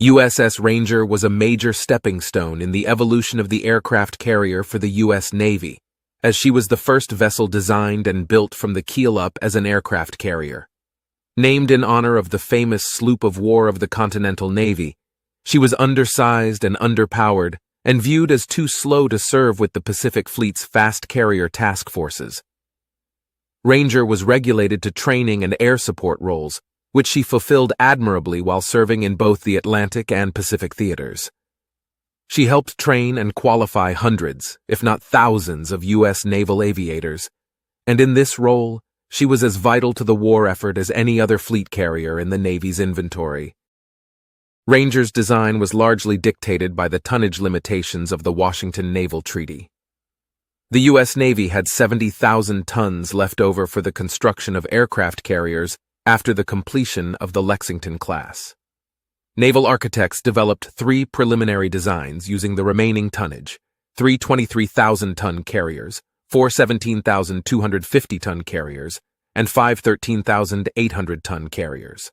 USS Ranger was a major stepping stone in the evolution of the aircraft carrier for the US Navy, as she was the first vessel designed and built from the keel up as an aircraft carrier. Named in honor of the famous sloop of war of the Continental Navy, she was undersized and underpowered and viewed as too slow to serve with the Pacific Fleet's fast carrier task forces. Ranger was regulated to training and air support roles, which she fulfilled admirably while serving in both the Atlantic and Pacific theaters. She helped train and qualify hundreds, if not thousands, of US Naval Aviators, and in this role, she was as vital to the war effort as any other fleet carrier in the Navy's inventory. Ranger's design was largely dictated by the tonnage limitations of the Washington Naval Treaty. The US Navy had 70,000 tons left over for the construction of aircraft carriers after the completion of the Lexington class. Naval architects developed 3 preliminary designs using the remaining tonnage: 3 23,000-ton carriers, 4 17,250-ton carriers, and 5 13,800-ton carriers.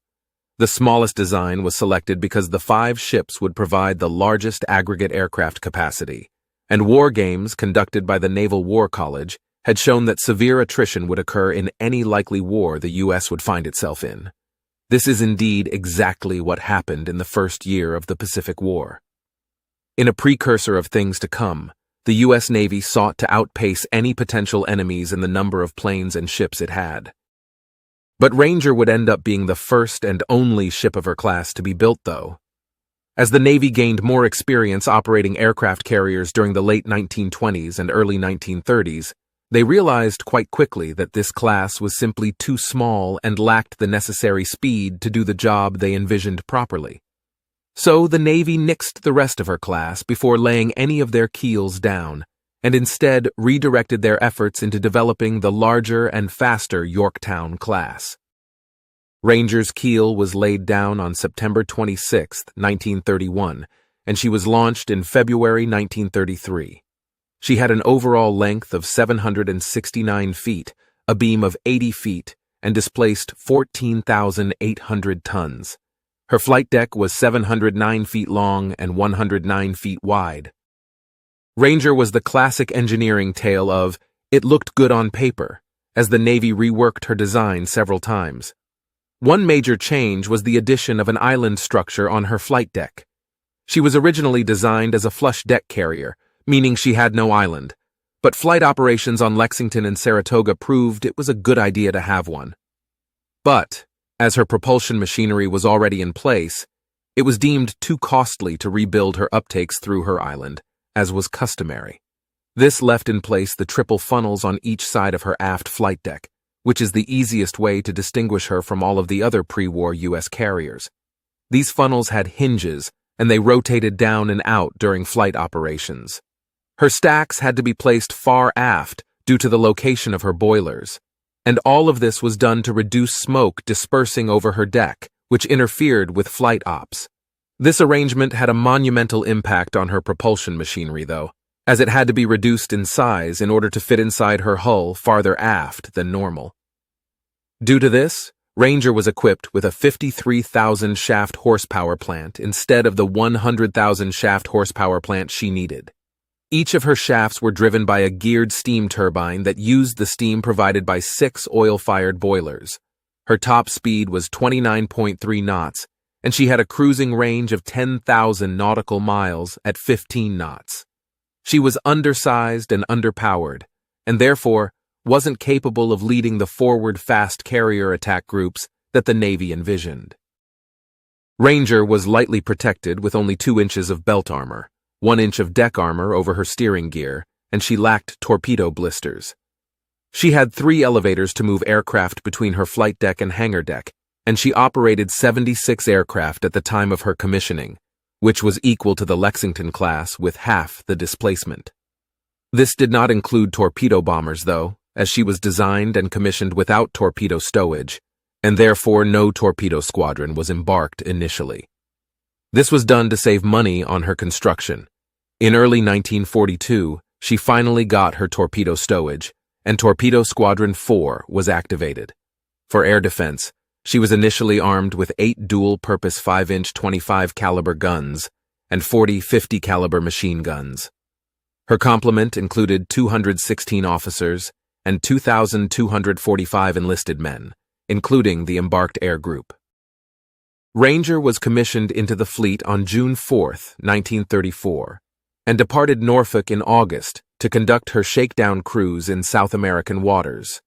The smallest design was selected because the 5 ships would provide the largest aggregate aircraft capacity, and war games conducted by the Naval War College had shown that severe attrition would occur in any likely war the U.S. would find itself in. This is indeed exactly what happened in the first year of the Pacific War. In a precursor of things to come, the U.S. Navy sought to outpace any potential enemies in the number of planes and ships it had. But Ranger would end up being the first and only ship of her class to be built, though. As the Navy gained more experience operating aircraft carriers during the late 1920s and early 1930s, they realized quite quickly that this class was simply too small and lacked the necessary speed to do the job they envisioned properly. So the Navy nixed the rest of her class before laying any of their keels down, and instead redirected their efforts into developing the larger and faster Yorktown class. Ranger's keel was laid down on September 26, 1931, and she was launched in February 1933. She had an overall length of 769 feet, a beam of 80 feet, and displaced 14,800 tons. Her flight deck was 709 feet long and 109 feet wide. Ranger was the classic engineering tale of, "It looked good on paper," as the Navy reworked her design several times. One major change was the addition of an island structure on her flight deck. She was originally designed as a flush deck carrier, meaning she had no island, but flight operations on Lexington and Saratoga proved it was a good idea to have one. But, as her propulsion machinery was already in place, it was deemed too costly to rebuild her uptakes through her island, as was customary. This left in place the triple funnels on each side of her aft flight deck, which is the easiest way to distinguish her from all of the other pre-war U.S. carriers. These funnels had hinges, and they rotated down and out during flight operations. Her stacks had to be placed far aft due to the location of her boilers, and all of this was done to reduce smoke dispersing over her deck, which interfered with flight ops. This arrangement had a monumental impact on her propulsion machinery, though, as it had to be reduced in size in order to fit inside her hull farther aft than normal. Due to this, Ranger was equipped with a 53,000 shaft horsepower plant instead of the 100,000 shaft horsepower plant she needed. Each of her shafts were driven by a geared steam turbine that used the steam provided by 6 oil-fired boilers. Her top speed was 29.3 knots, and she had a cruising range of 10,000 nautical miles at 15 knots. She was undersized and underpowered, and therefore wasn't capable of leading the forward fast carrier attack groups that the Navy envisioned. Ranger was lightly protected with only 2 inches of belt armor, 1 inch of deck armor over her steering gear, and she lacked torpedo blisters. She had 3 elevators to move aircraft between her flight deck and hangar deck, and she operated 76 aircraft at the time of her commissioning, which was equal to the Lexington class with half the displacement. This did not include torpedo bombers, though, as she was designed and commissioned without torpedo stowage, and therefore no torpedo squadron was embarked initially. This was done to save money on her construction. In early 1942, she finally got her torpedo stowage, and Torpedo Squadron 4 was activated. For air defense, She was initially armed with 8 dual-purpose 5-inch 25 caliber guns and 40 50 caliber machine guns. Her complement included 216 officers and 2,245 enlisted men, including the embarked air group. Ranger was commissioned into the fleet on June 4, 1934, and departed Norfolk in August to conduct her shakedown cruise in South American waters.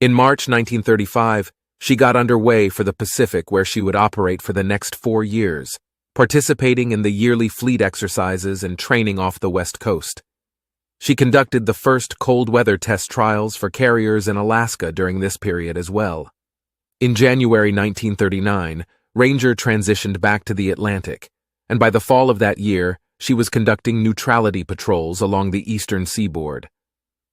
In March 1935, she got underway for the Pacific, where she would operate for the next 4 years, participating in the yearly fleet exercises and training off the West Coast. She conducted the first cold weather test trials for carriers in Alaska during this period as well. In January 1939, Ranger transitioned back to the Atlantic, and by the fall of that year, she was conducting neutrality patrols along the eastern seaboard.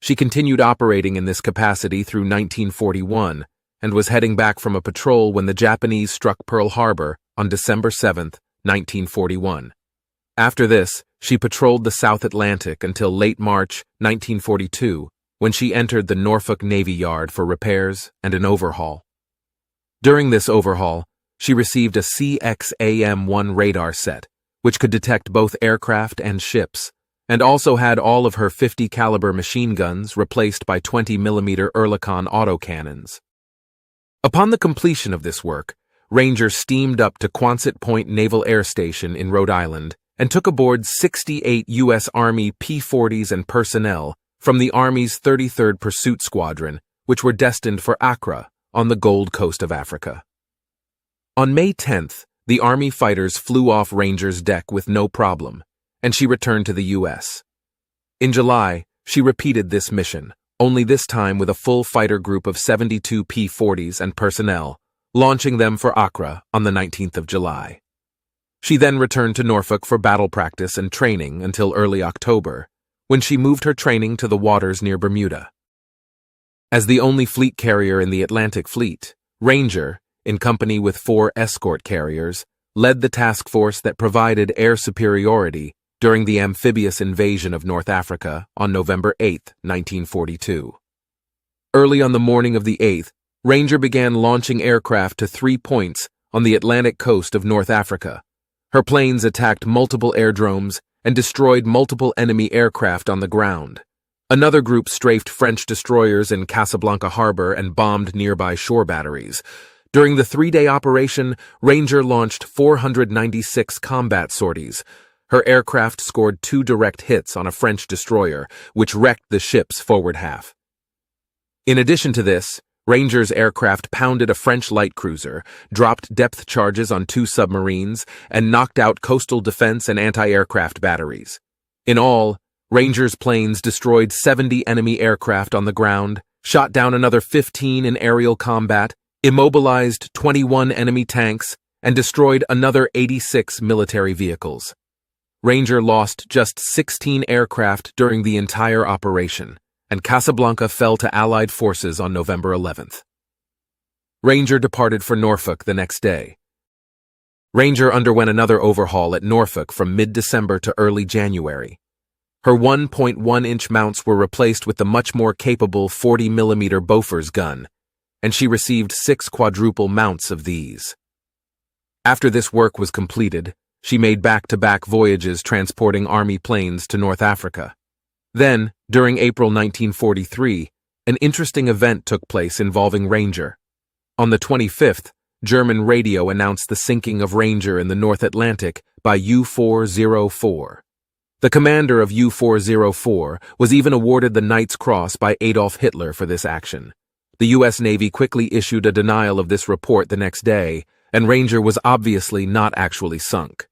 She continued operating in this capacity through 1941 and was heading back from a patrol when the Japanese struck Pearl Harbor on December 7, 1941. After this, she patrolled the South Atlantic until late March 1942, when she entered the Norfolk Navy Yard for repairs and an overhaul. During this overhaul, she received a CXAM-1 radar set, which could detect both aircraft and ships, and also had all of her 50 caliber machine guns replaced by 20mm Oerlikon autocannons. Upon the completion of this work, Ranger steamed up to Quonset Point Naval Air Station in Rhode Island and took aboard 68 U.S. Army P-40s and personnel from the Army's 33rd Pursuit Squadron, which were destined for Accra on the Gold Coast of Africa. On May 10th, the Army fighters flew off Ranger's deck with no problem, and she returned to the U.S. In July, she repeated this mission, only this time with a full fighter group of 72 P-40s and personnel, launching them for Accra on the 19th of July. She then returned to Norfolk for battle practice and training until early October, when she moved her training to the waters near Bermuda. As the only fleet carrier in the Atlantic Fleet, Ranger, in company with 4 escort carriers, led the task force that provided air superiority during the amphibious invasion of North Africa on November 8, 1942. Early on the morning of the 8th, Ranger began launching aircraft to 3 points on the Atlantic coast of North Africa. Her planes attacked multiple airdromes and destroyed multiple enemy aircraft on the ground. Another group strafed French destroyers in Casablanca Harbor and bombed nearby shore batteries. During the 3-day operation, Ranger launched 496 combat sorties. Her aircraft scored 2 direct hits on a French destroyer, which wrecked the ship's forward half. In addition to this, Ranger's aircraft pounded a French light cruiser, dropped depth charges on 2 submarines, and knocked out coastal defense and anti-aircraft batteries. In all, Ranger's planes destroyed 70 enemy aircraft on the ground, shot down another 15 in aerial combat, immobilized 21 enemy tanks, and destroyed another 86 military vehicles. Ranger lost just 16 aircraft during the entire operation, and Casablanca fell to Allied forces on November 11th. Ranger departed for Norfolk the next day. Ranger underwent another overhaul at Norfolk from mid-December to early January. Her 1.1-inch mounts were replaced with the much more capable 40mm Bofors gun, and she received 6 quadruple mounts of these. After this work was completed, she made back-to-back voyages transporting Army planes to North Africa. Then, during April 1943, an interesting event took place involving Ranger. On the 25th, German radio announced the sinking of Ranger in the North Atlantic by U-404. The commander of U-404 was even awarded the Knight's Cross by Adolf Hitler for this action. The U.S. Navy quickly issued a denial of this report the next day, and Ranger was obviously not actually sunk.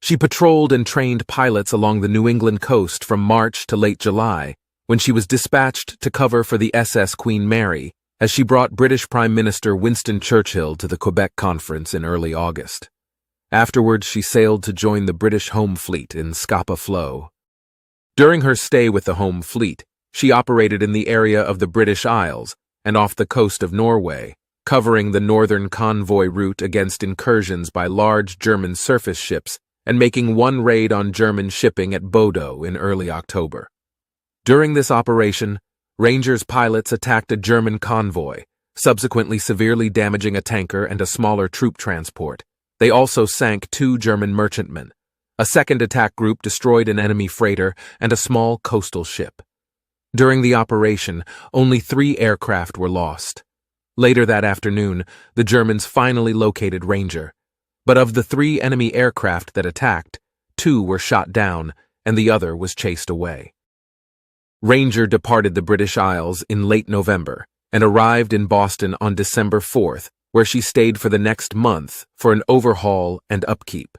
She patrolled and trained pilots along the New England coast from March to late July, when she was dispatched to cover for the SS Queen Mary, as she brought British Prime Minister Winston Churchill to the Quebec Conference in early August. Afterwards, she sailed to join the British Home Fleet in Scapa Flow. During her stay with the Home Fleet, she operated in the area of the British Isles and off the coast of Norway, covering the northern convoy route against incursions by large German surface ships and making one raid on German shipping at Bodo in early October. During this operation, Ranger's pilots attacked a German convoy, subsequently severely damaging a tanker and a smaller troop transport. They also sank 2 German merchantmen. A second attack group destroyed an enemy freighter and a small coastal ship. During the operation, only 3 aircraft were lost. Later that afternoon, the Germans finally located Ranger. But of the 3 enemy aircraft that attacked, 2 were shot down and the other was chased away. Ranger departed the British Isles in late November and arrived in Boston on December 4th, where she stayed for the next month for an overhaul and upkeep.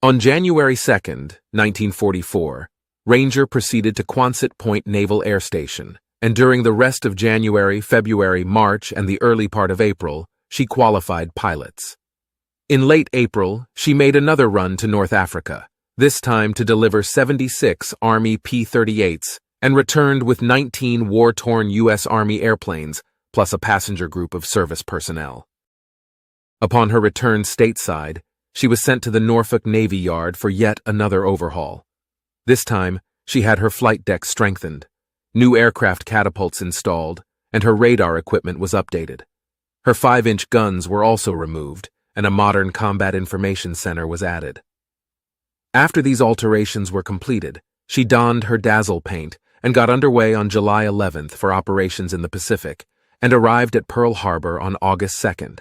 On January 2nd, 1944, Ranger proceeded to Quonset Point Naval Air Station, and during the rest of January, February, March, and the early part of April, she qualified pilots. In late April, she made another run to North Africa, this time to deliver 76 Army P-38s, and returned with 19 war-torn U.S. Army airplanes, plus a passenger group of service personnel. Upon her return stateside, she was sent to the Norfolk Navy Yard for yet another overhaul. This time, she had her flight deck strengthened, new aircraft catapults installed, and her radar equipment was updated. Her 5-inch guns were also removed, and a modern combat information center was added. After these alterations were completed, she donned her dazzle paint and got underway on July 11th for operations in the Pacific, and arrived at Pearl Harbor on August 2nd.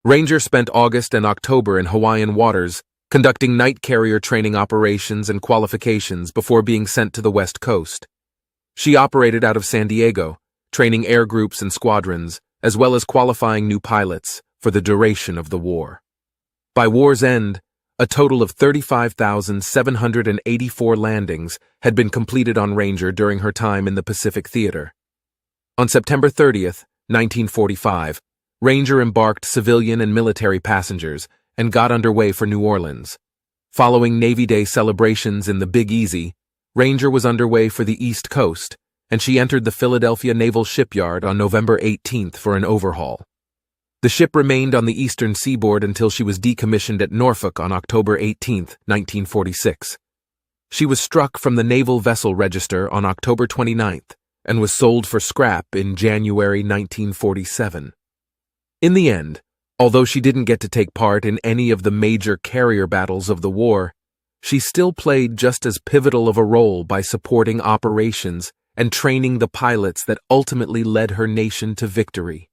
Ranger spent August and October in Hawaiian waters, conducting night carrier training operations and qualifications before being sent to the West Coast. She operated out of San Diego, training air groups and squadrons, as well as qualifying new pilots for the duration of the war. By war's end, a total of 35,784 landings had been completed on Ranger during her time in the Pacific Theater. On September 30th, 1945, Ranger embarked civilian and military passengers and got underway for New Orleans. Following Navy Day celebrations in the Big Easy, Ranger was underway for the East Coast, and she entered the Philadelphia Naval Shipyard on November 18th for an overhaul. The ship remained on the eastern seaboard until she was decommissioned at Norfolk on October 18, 1946. She was struck from the Naval Vessel Register on October 29th and was sold for scrap in January 1947. In the end, although she didn't get to take part in any of the major carrier battles of the war, she still played just as pivotal of a role by supporting operations and training the pilots that ultimately led her nation to victory.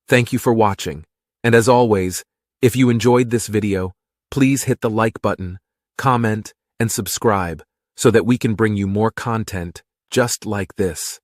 Thank you for watching, and as always, if you enjoyed this video, please hit the like button, comment, and subscribe so that we can bring you more content just like this.